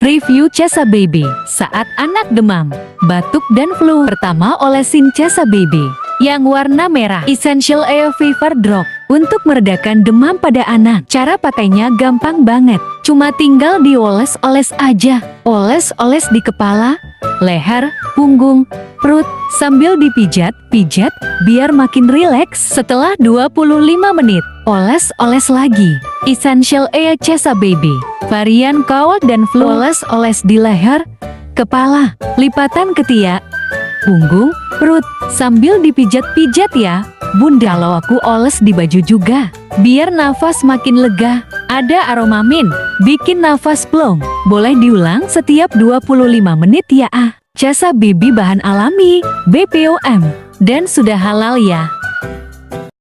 Review Cesa Baby saat anak demam, batuk dan flu. Pertama, olesin Cesa Baby yang warna merah Essential Air Fever Drop untuk meredakan demam pada anak. Cara pakainya gampang banget, cuma tinggal dioles-oles aja. Oles-oles di kepala, leher, punggung, perut, sambil dipijat-pijat biar makin rileks. Setelah 25 menit, oles-oles lagi. Essential Air Cesa Baby varian cold dan flu. Oles-oles di leher, kepala, lipatan ketiak, punggung, perut, sambil dipijat-pijat ya bunda. Kalau aku oles di baju juga biar nafas makin lega. Ada aroma mint, bikin nafas plong. Boleh diulang setiap 25 menit ya. Cesa Baby bahan alami, BPOM, dan sudah halal ya.